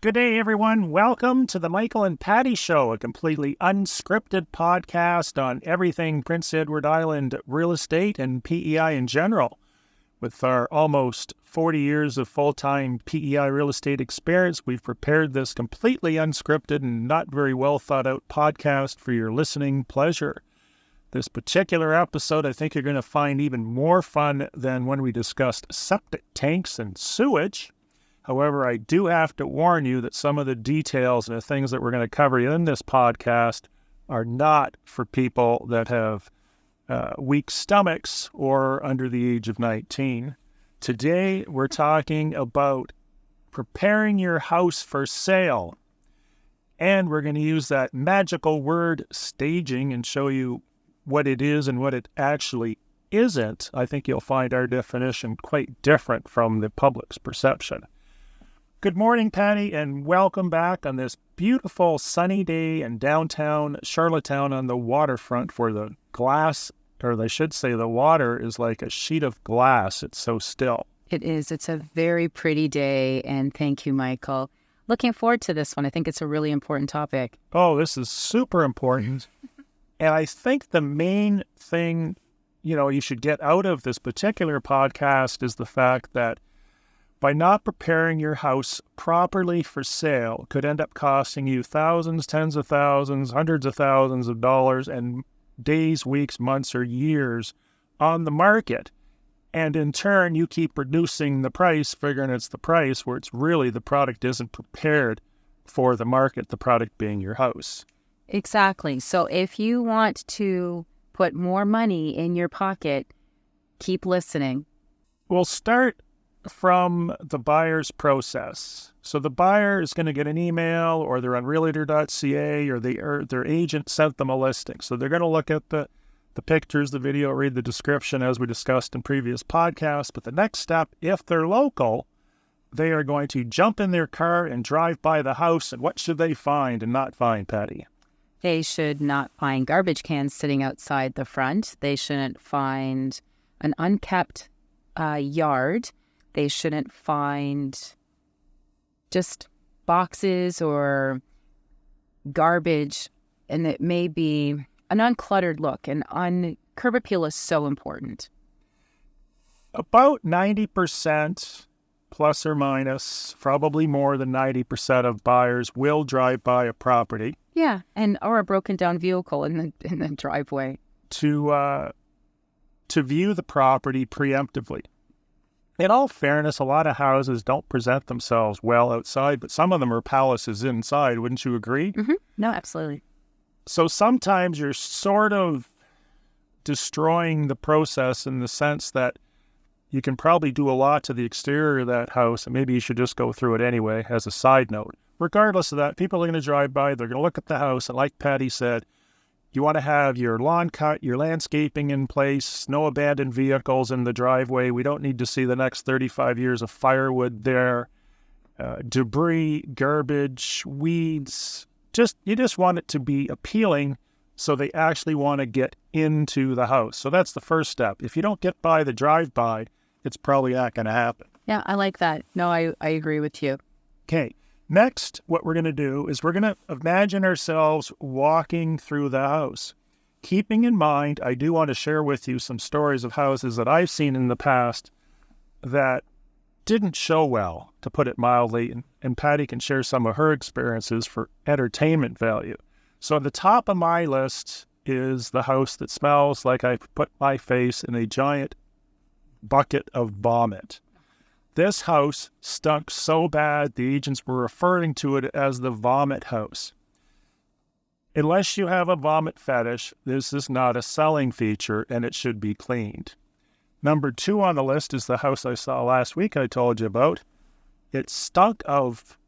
Good day, everyone. Welcome to the Michael and Patty Show, a completely unscripted podcast on everything Prince Edward Island real estate and PEI in general. With our almost 40 years of full-time PEI real estate experience, we've prepared this completely unscripted and not very well thought-out podcast for your listening pleasure. This particular episode, I think you're going to find even more fun than when we discussed septic tanks and sewage. However, I do have to warn you that some of the details and the things that we're going to cover in this podcast are not for people that have weak stomachs or under the age of 19. Today, we're talking about preparing your house for sale. And we're going to use that magical word staging and show you what it is and what it actually isn't. I think you'll find our definition quite different from the public's perception. Good morning, Patty, and welcome back on this beautiful sunny day in downtown Charlottetown on the waterfront where the glass, or I should say the water, is like a sheet of glass. It's so still. It is. It's a very pretty day, and thank you, Michael. Looking forward to this one. I think it's a really important topic. Oh, this is super important. And I think the main thing, you should get out of this particular podcast is the fact that by not preparing your house properly for sale could end up costing you thousands, tens of thousands, hundreds of thousands of dollars and days, weeks, months, or years on the market. And in turn, you keep reducing the price, figuring it's the price, where it's really the product isn't prepared for the market, the product being your house. Exactly. So if you want to put more money in your pocket, keep listening. We'll start from the buyer's process. So the buyer is going to get an email, or they're on realtor.ca, or their agent sent them a listing. So they're going to look at the pictures, the video, read the description as we discussed in previous podcasts. But the next step, if they're local, they are going to jump in their car and drive by the house. And what should they find and not find, Patty? They should not find garbage cans sitting outside the front. They shouldn't find an unkept yard. They shouldn't find just boxes or garbage, and it may be an uncluttered look. And curb appeal is so important. About 90%, plus or minus, probably more than 90% of buyers will drive by a property. Yeah, or a broken down vehicle in the driveway to view the property preemptively. In all fairness, a lot of houses don't present themselves well outside, but some of them are palaces inside. Wouldn't you agree? Mm-hmm. No, absolutely. So sometimes you're sort of destroying the process in the sense that you can probably do a lot to the exterior of that house, and maybe you should just go through it anyway as a side note. Regardless of that, people are going to drive by, they're going to look at the house, and like Patty said, you want to have your lawn cut, your landscaping in place, no abandoned vehicles in the driveway. We don't need to see the next 35 years of firewood there, debris, garbage, weeds. You just want it to be appealing so they actually want to get into the house. So that's the first step. If you don't get by the drive-by, it's probably not going to happen. Yeah, I like that. No, I agree with you. Okay. Next, what we're going to do is we're going to imagine ourselves walking through the house. Keeping in mind, I do want to share with you some stories of houses that I've seen in the past that didn't show well, to put it mildly, and Patty can share some of her experiences for entertainment value. So at the top of my list is the house that smells like I put my face in a giant bucket of vomit. This house stunk so bad, the agents were referring to it as the vomit house. Unless you have a vomit fetish, this is not a selling feature, and it should be cleaned. Number 2 on the list is the house I saw last week I told you about. It stunk of,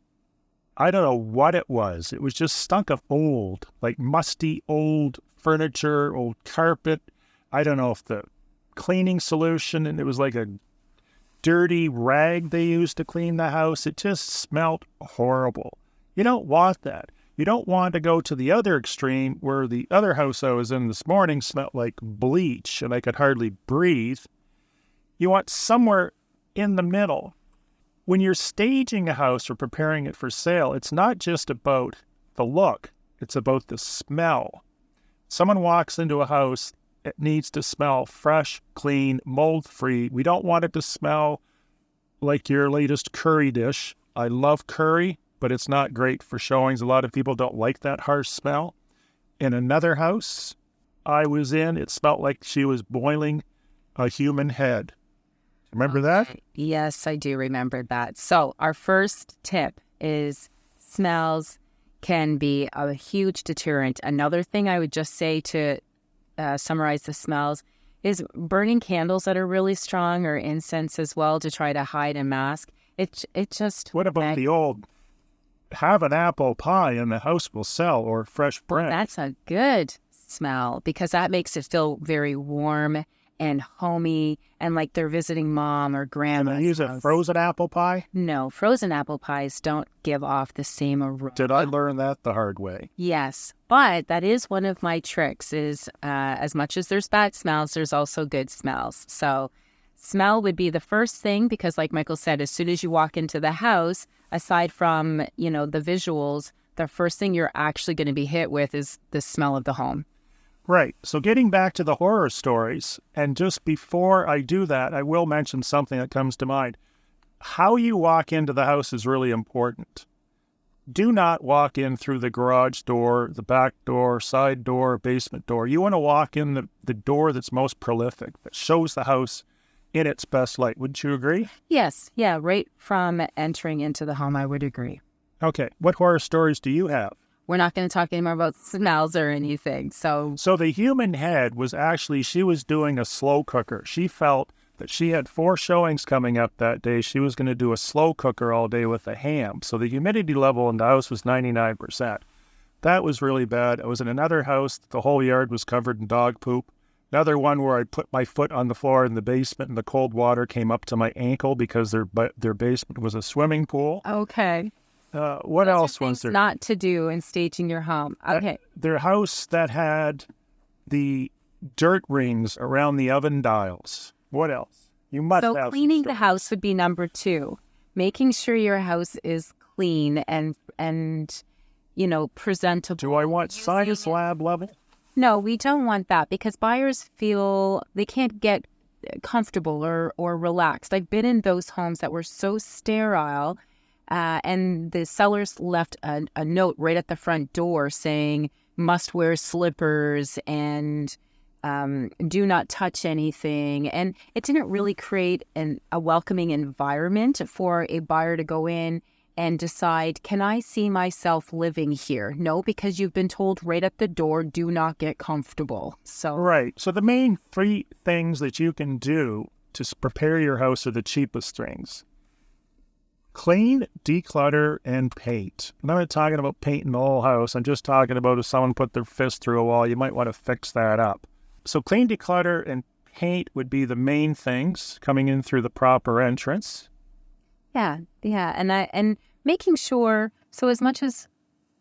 I don't know what it was. It was just stunk of old, like musty old furniture, old carpet. I don't know if the cleaning solution, and it was like a dirty rag they used to clean the house. It just smelled horrible. You don't want that. You don't want to go to the other extreme where the other house I was in this morning smelled like bleach and I could hardly breathe. You want somewhere in the middle. when you're staging a house or preparing it for sale, it's not just about the look, it's about the smell. Someone walks into a house, it needs to smell fresh, clean, mold-free. We don't want it to smell like your latest curry dish. I love curry, but it's not great for showings. A lot of people don't like that harsh smell. In another house I was in, it smelled like she was boiling a human head. Remember that? Yes, I do remember that. So our first tip is smells can be a huge deterrent. Another thing I would just say to summarize the smells is burning candles that are really strong, or incense as well, to try to hide and mask. It just... What about the old have an apple pie and the house will sell, or fresh bread? That's a good smell because that makes it feel very warm and homey and like they're visiting mom or grandma. Can I use a frozen apple pie? No, frozen apple pies don't give off the same aroma. Did I learn that the hard way? Yes, but that is one of my tricks is as much as there's bad smells, there's also good smells. So smell would be the first thing because like Michael said, as soon as you walk into the house, aside from, the visuals, the first thing you're actually going to be hit with is the smell of the home. Right. So getting back to the horror stories, and just before I do that, I will mention something that comes to mind. How you walk into the house is really important. Do not walk in through the garage door, the back door, side door, basement door. You want to walk in the door that's most prolific, that shows the house in its best light. Wouldn't you agree? Yes. Yeah. Right from entering into the home, I would agree. Okay. What horror stories do you have? We're not going to talk anymore about smells or anything. So the human head was actually, she was doing a slow cooker. She felt that she had 4 showings coming up that day. She was going to do a slow cooker all day with a ham. So the humidity level in the house was 99%. That was really bad. I was in another house. The whole yard was covered in dog poop. Another one where I put my foot on the floor in the basement and the cold water came up to my ankle because their basement was a swimming pool. Okay. What else was there? Not to do in staging your home. Okay. Their house that had the dirt rings around the oven dials. What else? You must have. So cleaning the house would be number 2. Making sure your house is clean and presentable. Do I want science lab level? No, we don't want that because buyers feel they can't get comfortable or relaxed. I've been in those homes that were so sterile. And the sellers left a note right at the front door saying, must wear slippers and do not touch anything. And it didn't really create a welcoming environment for a buyer to go in and decide, can I see myself living here? No, because you've been told right at the door, do not get comfortable. So right. So the main 3 things that you can do to prepare your house are the cheapest things. Clean, declutter, and paint. I'm not talking about painting the whole house. I'm just talking about if someone put their fist through a wall, you might want to fix that up. So clean, declutter, and paint would be the main things coming in through the proper entrance. Yeah. And making sure, so as much as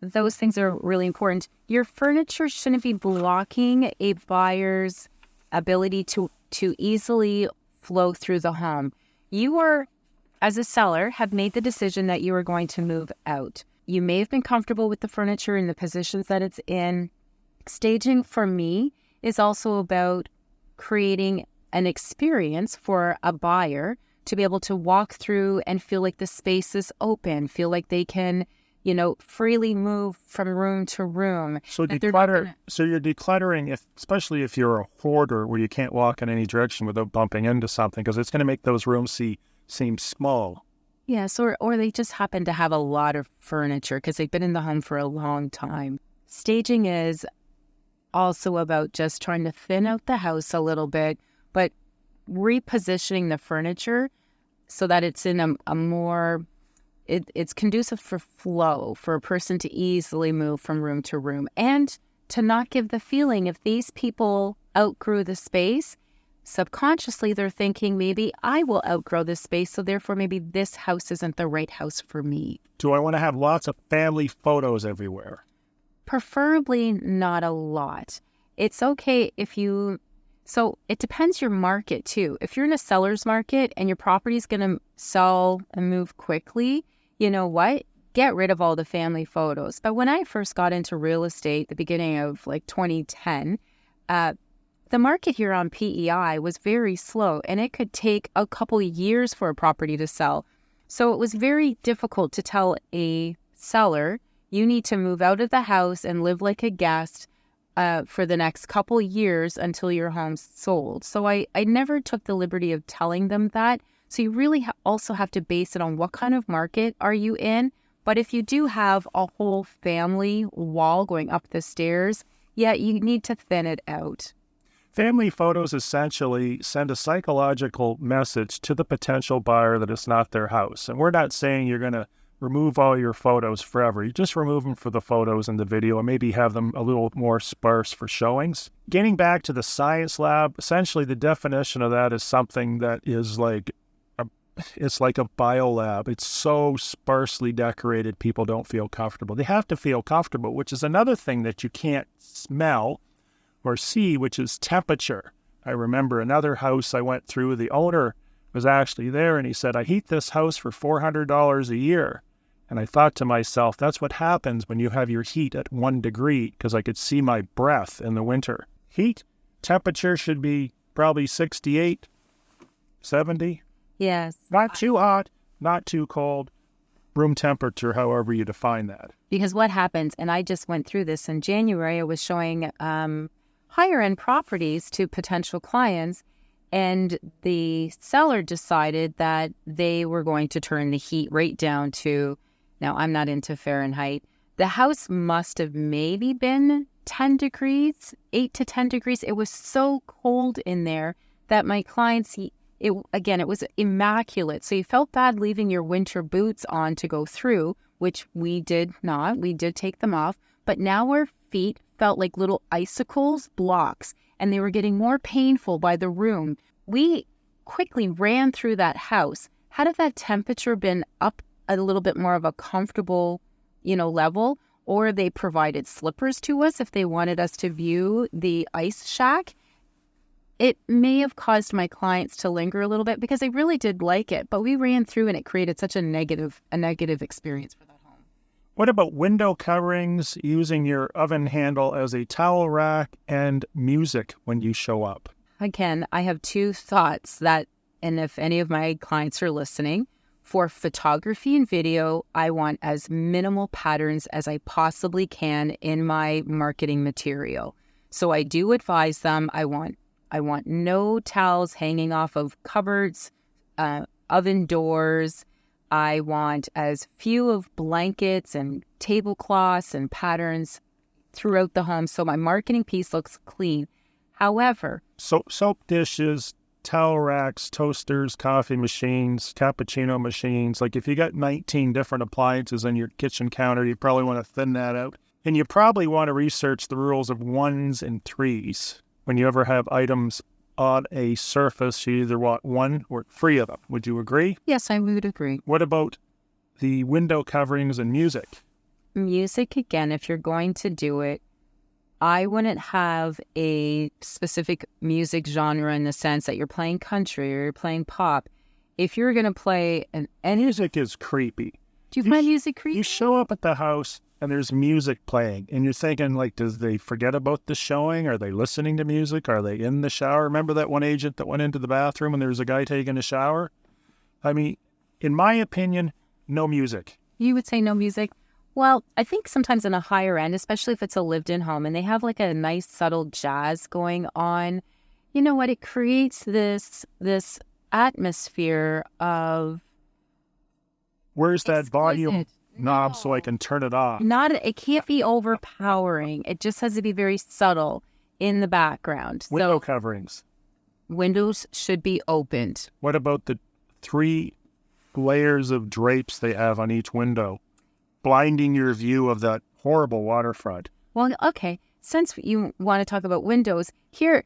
those things are really important, your furniture shouldn't be blocking a buyer's ability to easily flow through the home. You are, as a seller, have made the decision that you are going to move out. You may have been comfortable with the furniture and the positions that it's in. Staging, for me, is also about creating an experience for a buyer to be able to walk through and feel like the space is open, feel like they can, freely move from room to room. So declutter. So you're decluttering, especially if you're a hoarder where you can't walk in any direction without bumping into something, because it's going to make those rooms seem small. Yes, or they just happen to have a lot of furniture because they've been in the home for a long time. Staging is also about just trying to thin out the house a little bit, but repositioning the furniture so that it's in a more, it's conducive for flow, for a person to easily move from room to room, and to not give the feeling if these people outgrew the space, subconsciously they're thinking maybe I will outgrow this space, so therefore maybe this house isn't the right house for me. Do I want to have lots of family photos everywhere? Preferably not a lot. It's okay if you So it depends your market too. If you're in a seller's market and your property is going to sell and move quickly, you know what? Get rid of all the family photos. But when I first got into real estate, the beginning of like 2010, the market here on PEI was very slow, and it could take a couple years for a property to sell. So it was very difficult to tell a seller, you need to move out of the house and live like a guest for the next couple years until your home's sold. So I never took the liberty of telling them that. So you really also have to base it on what kind of market are you in. But if you do have a whole family wall going up the stairs, yeah, you need to thin it out. Family photos essentially send a psychological message to the potential buyer that it's not their house. And we're not saying you're going to remove all your photos forever. You just remove them for the photos and the video and maybe have them a little more sparse for showings. Getting back to the science lab, essentially the definition of that is something that is like it's like a biolab. It's so sparsely decorated, people don't feel comfortable. They have to feel comfortable, which is another thing that you can't smell or see, which is temperature. I remember another house I went through, the owner was actually there, and he said, I heat this house for $400 a year. And I thought to myself, that's what happens when you have your heat at 1 degree, because I could see my breath in the winter. Heat, temperature should be probably 68, 70. Yes. Not too hot, not too cold. Room temperature, however you define that. Because what happens, and I just went through this in January, I was showing higher end properties to potential clients, and the seller decided that they were going to turn the heat right down to, now I'm not into Fahrenheit, the house must have maybe been 10 degrees, 8 to 10 degrees. It was so cold in there that my clients, it was immaculate. So you felt bad leaving your winter boots on to go through, which we did not. We did take them off. But now our feet felt like little icicles, blocks, and they were getting more painful by the room. We quickly ran through that house. Had that temperature been up a little bit more of a comfortable, level, or they provided slippers to us if they wanted us to view the ice shack, it may have caused my clients to linger a little bit because they really did like it, but we ran through and it created such a negative experience for that home. What about window coverings, using your oven handle as a towel rack, and music when you show up? Again, I have two thoughts that, and if any of my clients are listening, for photography and video, I want as minimal patterns as I possibly can in my marketing material. So I do advise them, I want no towels hanging off of cupboards, oven doors. I want as few of blankets and tablecloths and patterns throughout the home so my marketing piece looks clean. However, soap dishes, towel racks, toasters, coffee machines, cappuccino machines. Like if you got 19 different appliances on your kitchen counter, you probably want to thin that out. And you probably want to research the rules of 1s and 3s. When you ever have items on a surface, you either want 1 or 3 of them. Would you agree? Yes, I would agree. What about the window coverings and music? Music, again, if you're going to do it, I wouldn't have a specific music genre in the sense that you're playing country or you're playing pop. If you're going to play music is creepy. Do you find music creepy? You show up at the house and there's music playing, and you're thinking, like, does they forget about the showing? Are they listening to music? Are they in the shower? Remember that one agent that went into the bathroom and there was a guy taking a shower? I mean, in my opinion, no music. You would say no music? Well, I think sometimes in a higher end, especially if it's a lived-in home and they have like a nice subtle jazz going on, you know what? It creates this atmosphere of... Where's that volume knob so I can turn it off? It can't be overpowering. It just has to be very subtle in the background. Window coverings. Windows should be opened. What about the 3 layers of drapes they have on each window, blinding your view of that horrible waterfront? Well, okay. Since you want to talk about windows, here,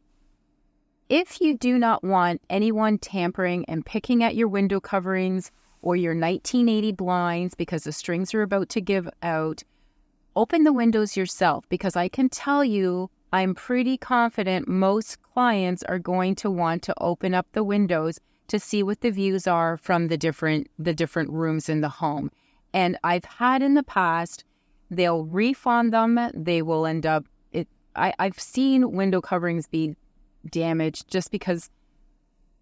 if you do not want anyone tampering and picking at your window coverings or your 1980 blinds because the strings are about to give out, open the windows yourself, because I can tell you I'm pretty confident most clients are going to want to open up the windows to see what the views are from the different rooms in the home. And I've had in the past, they'll refund them. They will end up, I've seen window coverings be damaged just because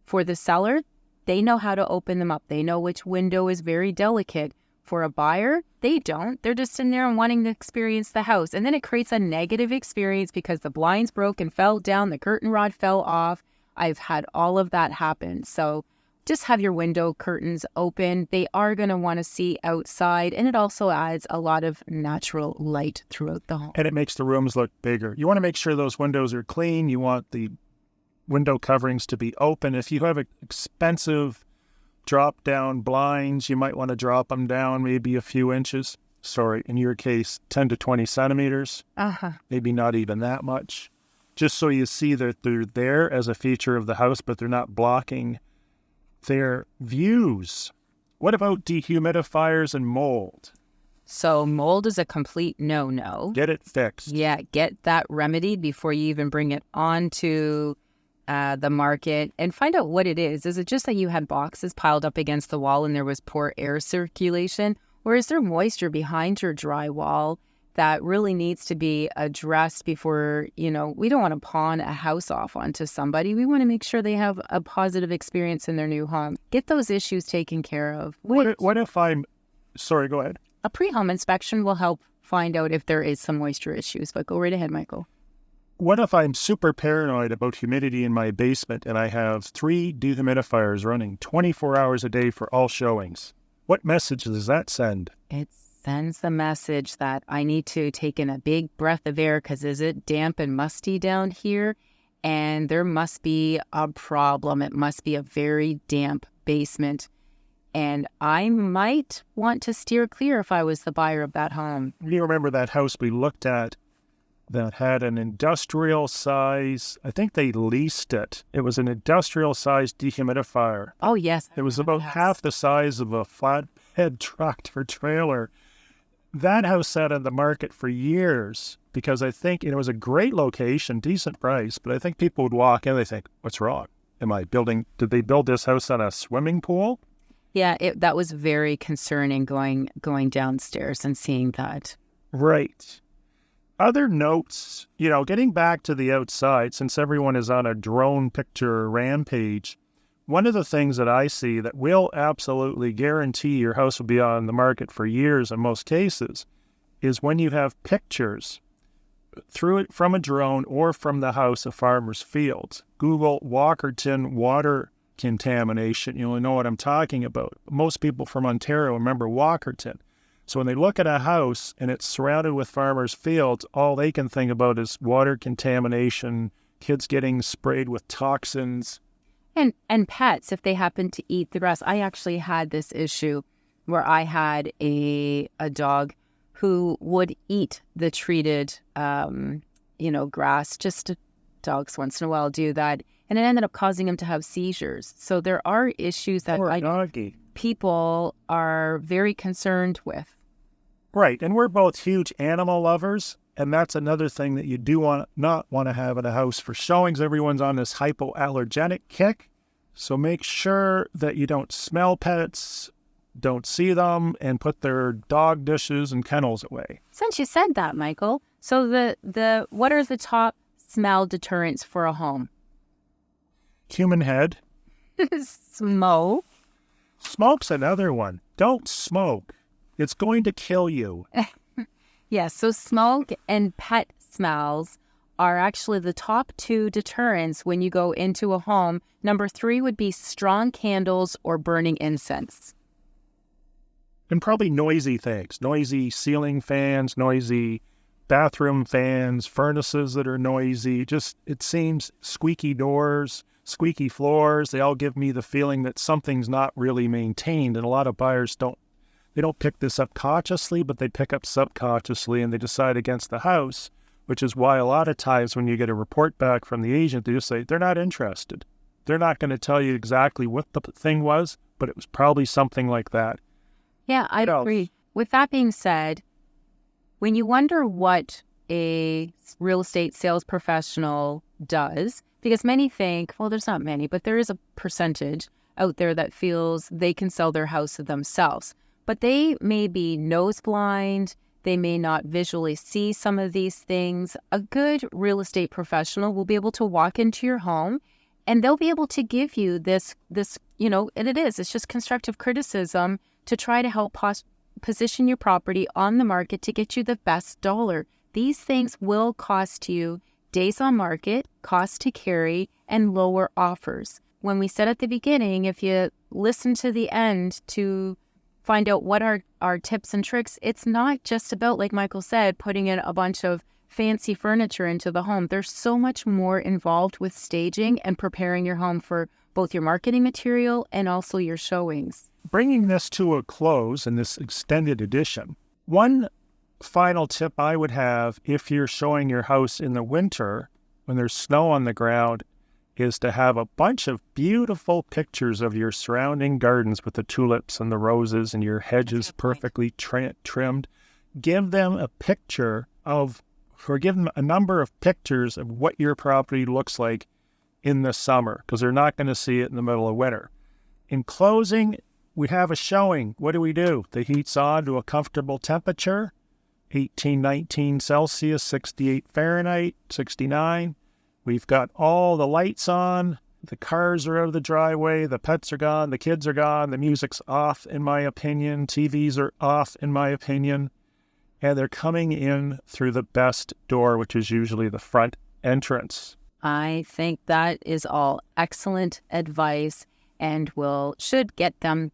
for the seller, they know how to open them up. They know which window is very delicate. For a buyer, they don't. They're just in there and wanting to experience the house. And then it creates a negative experience because the blinds broke and fell down, the curtain rod fell off. I've had all of that happen. So just have your window curtains open. They are going to want to see outside, and it also adds a lot of natural light throughout the home. And it makes the rooms look bigger. You want to make sure those windows are clean. You want the window coverings to be open. If you have expensive drop-down blinds, you might want to drop them down maybe a few inches. Sorry, in your case, 10 to 20 centimeters. Maybe not even that much. Just so you see that they're there as a feature of the house, but they're not blocking their views. What about dehumidifiers and mold? So mold is a complete no-no. Get it fixed. Yeah, get that remedied before you even bring it onto the market, and find out what it is. Is it just that you had boxes piled up against the wall and there was poor air circulation? Or is there moisture behind your drywall that really needs to be addressed before, we don't want to pawn a house off onto somebody. We want to make sure they have a positive experience in their new home. Get those issues taken care of. What if sorry, go ahead. A pre-home inspection will help find out if there is some moisture issues, but go right ahead, Michael. What if I'm super paranoid about humidity in my basement and I have 3 dehumidifiers running 24 hours a day for all showings? What message does that send? It sends the message that I need to take in a big breath of air because is it damp and musty down here? And there must be a problem. It must be a very damp basement. And I might want to steer clear if I was the buyer of that home. You remember that house we looked at that had an industrial size, I think they leased it. It was an industrial size dehumidifier. Oh, yes. It was about half the size of a flatbed tractor trailer. That house sat on the market for years because I think it was a great location, decent price, but I think people would walk in and they think, what's wrong? Did they build this house on a swimming pool? Yeah, that was very concerning going downstairs and seeing that. Right. Other notes, getting back to the outside, since everyone is on a drone picture rampage, one of the things that I see that will absolutely guarantee your house will be on the market for years in most cases is when you have pictures from a drone or from the house of farmers' fields. Google Walkerton water contamination. You'll know what I'm talking about. Most people from Ontario remember Walkerton. So when they look at a house and it's surrounded with farmers' fields, all they can think about is water contamination, kids getting sprayed with toxins. And pets, if they happen to eat the grass. I actually had this issue where I had a dog who would eat the treated, grass. Just dogs once in a while do that. And it ended up causing him to have seizures. So there are issues that people are very concerned with. Right. And we're both huge animal lovers. And that's another thing that you do not want to have in a house for showings. Everyone's on this hypoallergenic kick. So make sure that you don't smell pets, don't see them, and put their dog dishes and kennels away. Since you said that, Michael, so what are the top smell deterrents for a home? Human head. Smoke. Smoke's another one. Don't smoke. It's going to kill you. Yes, so smoke and pet smells are actually the top 2 deterrents when you go into a home. Number 3 would be strong candles or burning incense. And probably noisy things. Noisy ceiling fans, noisy bathroom fans, furnaces that are noisy. Just, it seems squeaky doors, squeaky floors. They all give me the feeling that something's not really maintained. And a lot of buyers don't pick this up consciously, but they pick up subconsciously and they decide against the house, which is why a lot of times when you get a report back from the agent, they just say they're not interested. They're not going to tell you exactly what the thing was, but it was probably something like that. Yeah, I agree. With that being said, when you wonder what a real estate sales professional does, because many think, well, there's not many, but there is a percentage out there that feels they can sell their house themselves. But they may be nose blind. They may not visually see some of these things. A good real estate professional will be able to walk into your home and they'll be able to give you this, and it's just constructive criticism to try to help position your property on the market to get you the best dollar. These things will cost you days on market, cost to carry, and lower offers. When we said at the beginning, if you listen to the end to find out what are our tips and tricks, it's not just about, like Michael said, putting in a bunch of fancy furniture into the home. There's so much more involved with staging and preparing your home for both your marketing material and also your showings. Bringing this to a close in this extended edition, one final tip I would have if you're showing your house in the winter when there's snow on the ground is to have a bunch of beautiful pictures of your surrounding gardens with the tulips and the roses and your hedges perfectly trimmed. Give them a number of pictures of what your property looks like in the summer, because they're not going to see it in the middle of winter. In closing, we have a showing. What do? The heat's on to a comfortable temperature, 18, 19 Celsius, 68 Fahrenheit, 69. We've got all the lights on. The cars are out of the driveway. The pets are gone. The kids are gone. The music's off, in my opinion. TVs are off, in my opinion. And they're coming in through the best door, which is usually the front entrance. I think that is all excellent advice and should get them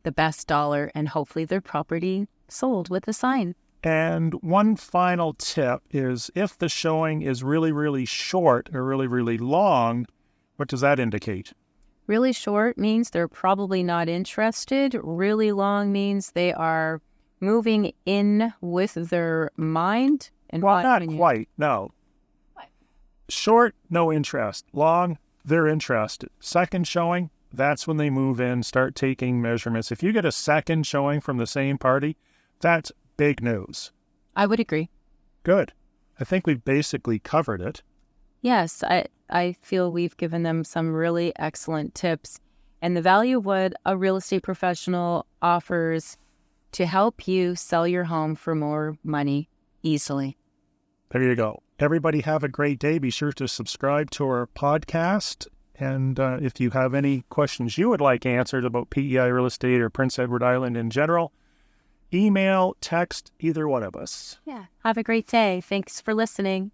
the best dollar and hopefully their property sold with a sign. And one final tip is if the showing is really, really short or really, really long, what does that indicate? Really short means they're probably not interested. Really long means they are moving in with their mind. Well, not quite, no. What? Short, no interest. Long, they're interested. Second showing, that's when they move in, start taking measurements. If you get a second showing from the same party, that's big news. I would agree. Good. I think we've basically covered it. Yes, I feel we've given them some really excellent tips. And the value of what a real estate professional offers to help you sell your home for more money easily. There you go. Everybody have a great day. Be sure to subscribe to our podcast. And if you have any questions you would like answered about PEI real estate or Prince Edward Island in general, email, text, either one of us. Yeah. Have a great day. Thanks for listening.